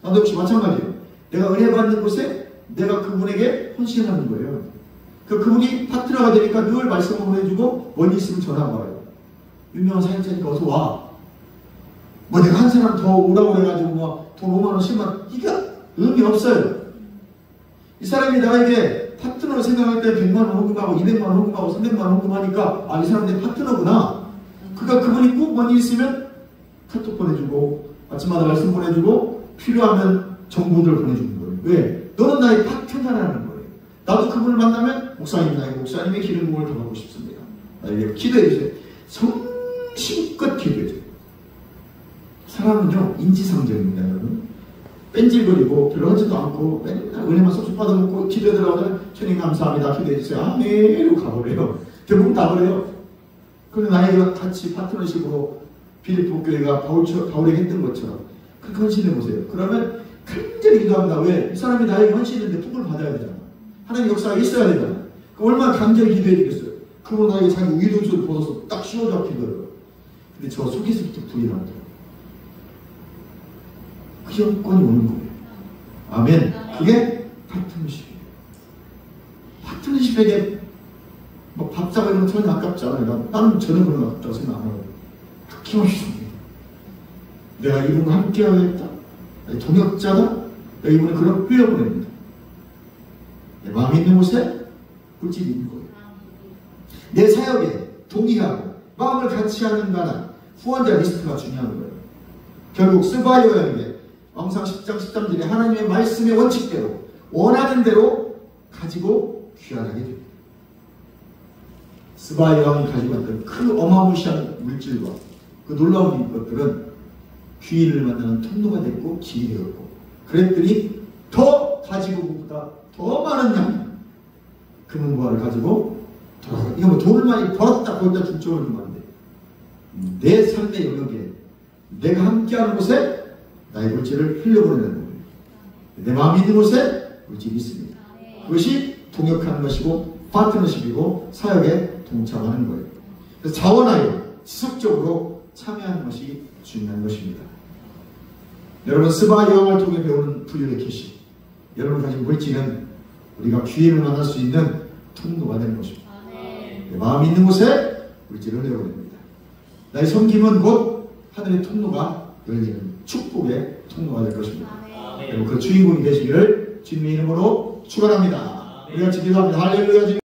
나도 역시 마찬가지예요. 내가 은혜 받는 곳에 내가 그분에게 헌신하는 거예요. 그분이 파트너가 되니까 늘 말씀을 보내주고 멀리 있으면 전화가 와요. 유명한 사역자니까 어서 와. 뭐 내가 한 사람 더 오라고 해가지고 뭐 돈 5만원 10만원 이게 의미 없어요. 이 사람이 나에게 파트너를 생각할 때 100만원 헌금하고 200만원 헌금하고 300만원 헌금하니까 아, 이 사람 내 파트너구나. 그러니까 그분이 꼭 뭔 일 있으면 카톡 보내주고 아침마다 말씀 보내주고 필요하면 정보들 보내주는 거예요. 왜? 너는 나의 파트너라는 거예요. 나도 그분을 만나면 목사님, 나에게 목사님의 기름 부음을 더 받고 싶습니다. 나에게 기도해주세요. 성심껏 기도해줘요. 사람은요 인지상정입니다. 여러분. 뺀질거리고 별로 하지도 않고 맨날 은혜만 쏙쏙 받아먹고 기도에 들어가면 주님 감사합니다. 기도해주세요. 아멘 이러고 가버려요. 대부분 다 그래요. 그런데 나에게 같이 파트너십으로 빌립보 교회가 바울에게 했던 것처럼 그렇게 헌신해보세요. 그러면 간절히 기도합니다. 왜? 이 사람이 나에게 헌신했는데 복을 받아야 되잖아. 하나님 역사가 있어야 되잖아. 얼마나 간절히 기도해야 되겠어요. 그분 나에게 자기 우유동수를 벗어서 딱 씌워줘 기도해요. 근데 저 속에서부터 불이 나오더라고요. 그 여건이 오는 거예요. 아멘. 그게 파트너십이에요. 파트너십에게 뭐 밥사가 이런 건 전혀 아깝지 않아요. 나는 전혀 그런 거 아깝다고 생각 안 해요. 아낌없이 내가 이분과 함께 하겠다. 동역자다. 내가 이분을 그런 흘려보냅니다. 내 마음이 있는 곳에 물질이 있는 거예요. 내 사역에 동의하고 마음을 같이 하는 가난 후원자 리스트가 중요한 거예요. 결국 스바이 여행에 왕상 10장 13절에 하나님의 말씀의 원칙대로 원하는 대로 가지고 귀환하게 됩니다. 스바이 왕이 가지고 왔던 그 어마무시한 물질과 그 놀라운 것들은 귀인을 만나는 통로가 됐고 길이 되었고, 그랬더니 더 가지고보다 더 많은 양 금은보화를 가지고 돌아가. 이거 뭐 돈을 많이 벌었다 거기다 줄 줄 알면 안 돼. 내 삶의 영역에 내가 함께하는 곳에 나의 물질을 흘려보내는 거예요. 내 마음이 있는 곳에 물질이 있습니다. 그것이 동역하는 것이고 파트너십이고 사역에 동참하는 거예요. 그래서 자원하여 지속적으로 참여하는 것이 중요한 것입니다. 여러분, 스바 여왕을 통해 배우는 부유의 계시, 여러분 가진 물질은 우리가 귀인을 만날 수 있는 통로가 되는 것입니다. 내 마음이 있는 곳에 물질을 흘려보냅니다. 나의 섬김은 곧 하늘의 통로가 열리는 축복의 통로가 될 것입니다. 여러분, 그 주인공이 되시기를 주님의 이름으로 축원합니다. 우리가 기도합니다. 할렐루야.